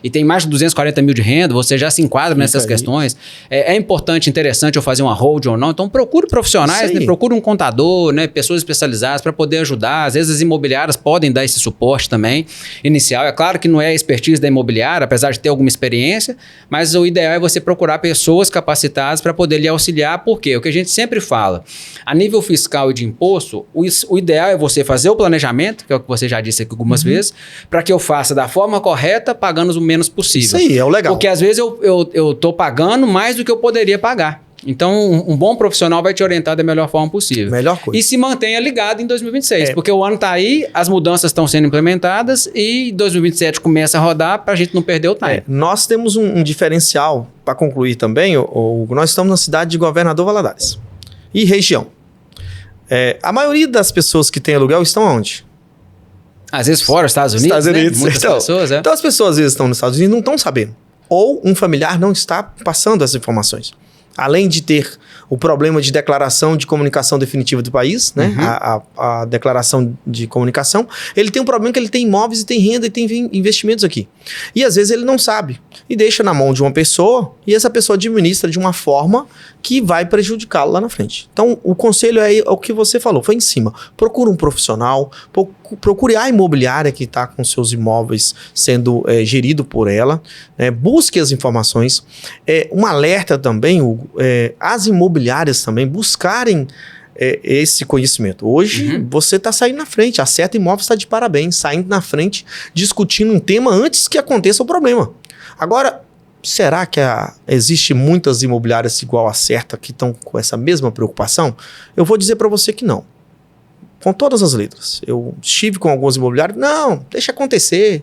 A: e tem mais de 240 mil de renda, você já se enquadra nessas questões. É importante, interessante eu fazer uma hold ou não, então procure profissionais, né? Procure um contador, né? Pessoas especializadas para poder ajudar. Às vezes as imobiliárias podem dar esse suporte também inicial. É claro que não é a expertise da imobiliária, apesar de ter alguma experiência, mas o ideal é você procurar pessoas capacitadas para poder lhe auxiliar, porque o que a gente sempre fala, a nível fiscal e de imposto, o ideal é você fazer o planejamento, que é o que você já disse aqui algumas vezes, para que eu faça da forma correta, pagando o menos possível.
B: Isso aí, é o legal.
A: Porque às vezes eu estou pagando mais do que eu poderia pagar. Então, um bom profissional vai te orientar da melhor forma possível.
B: Melhor coisa.
A: E se mantenha ligado em 2026, porque o ano está aí, as mudanças estão sendo implementadas e 2027 começa a rodar para a gente não perder o time.
B: Nós temos um diferencial, para concluir também, nós estamos na cidade de Governador Valadares e região. A maioria das pessoas que têm aluguel estão onde?
A: Às vezes fora, Estados Unidos, né? Muitas pessoas,
B: Então, as pessoas às vezes estão nos Estados Unidos e não estão sabendo. Ou um familiar não está passando as informações. Além de ter o problema de declaração de comunicação definitiva do país, né? A declaração de comunicação, ele tem um problema que ele tem imóveis e tem renda e tem investimentos aqui. E às vezes ele não sabe e deixa na mão de uma pessoa e essa pessoa administra de uma forma que vai prejudicá-lo lá na frente. Então, o conselho é o que você falou, foi em cima. Procure um profissional, procure a imobiliária que está com seus imóveis sendo gerido por ela, né? Busque as informações. Um alerta também, Hugo, as imobiliárias também buscarem esse conhecimento. Hoje, você está saindo na frente, a Acerta Imóveis está de parabéns, saindo na frente, discutindo um tema antes que aconteça o problema. Agora, será que existe muitas imobiliárias igual a Acerta que estão com essa mesma preocupação? Eu vou dizer para você que não. Com todas as letras. Eu estive com alguns imobiliários, não, deixa acontecer.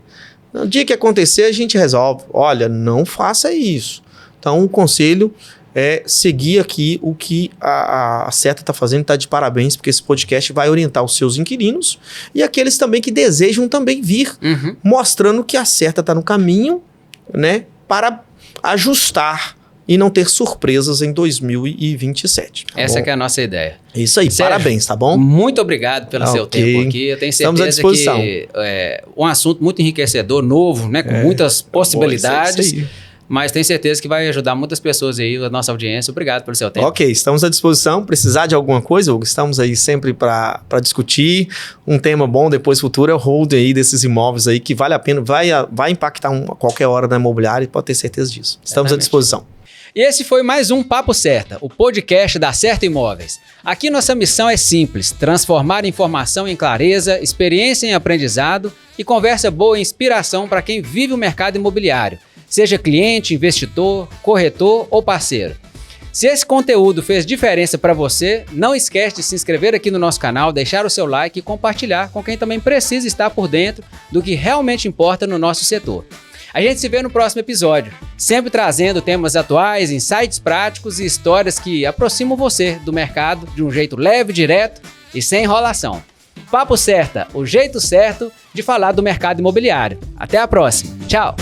B: No dia que acontecer, a gente resolve. Olha, não faça isso. Então, o conselho é seguir aqui o que a Acerta está fazendo, está de parabéns, porque esse podcast vai orientar os seus inquilinos e aqueles também que desejam também vir, mostrando que a Acerta está no caminho, né, para ajustar e não ter surpresas em 2027.
A: Essa que é a nossa ideia.
B: Isso aí,
A: Sérgio,
B: parabéns, tá bom?
A: Muito obrigado pelo seu tempo aqui. Eu tenho
B: Estamos à
A: certeza
B: disposição.
A: que é um assunto muito enriquecedor, novo, né, com muitas possibilidades.
B: Isso aí.
A: Mas tenho certeza que vai ajudar muitas pessoas aí, a nossa audiência. Obrigado pelo seu tempo.
B: Ok, estamos à disposição. Precisar de alguma coisa, Hugo, estamos aí sempre para discutir um tema bom depois futuro, é o hold aí desses imóveis aí que vale a pena, vai impactar a qualquer hora na imobiliária e pode ter certeza disso. Estamos à disposição.
A: E esse foi mais um Papo Certa, o podcast da Certa Imóveis. Aqui nossa missão é simples, transformar informação em clareza, experiência em aprendizado e conversa boa e inspiração para quem vive o mercado imobiliário. Seja cliente, investidor, corretor ou parceiro. Se esse conteúdo fez diferença para você, não esquece de se inscrever aqui no nosso canal, deixar o seu like e compartilhar com quem também precisa estar por dentro do que realmente importa no nosso setor. A gente se vê no próximo episódio, sempre trazendo temas atuais, insights práticos e histórias que aproximam você do mercado de um jeito leve, direto e sem enrolação. Papo Certa, o jeito certo de falar do mercado imobiliário. Até a próxima. Tchau!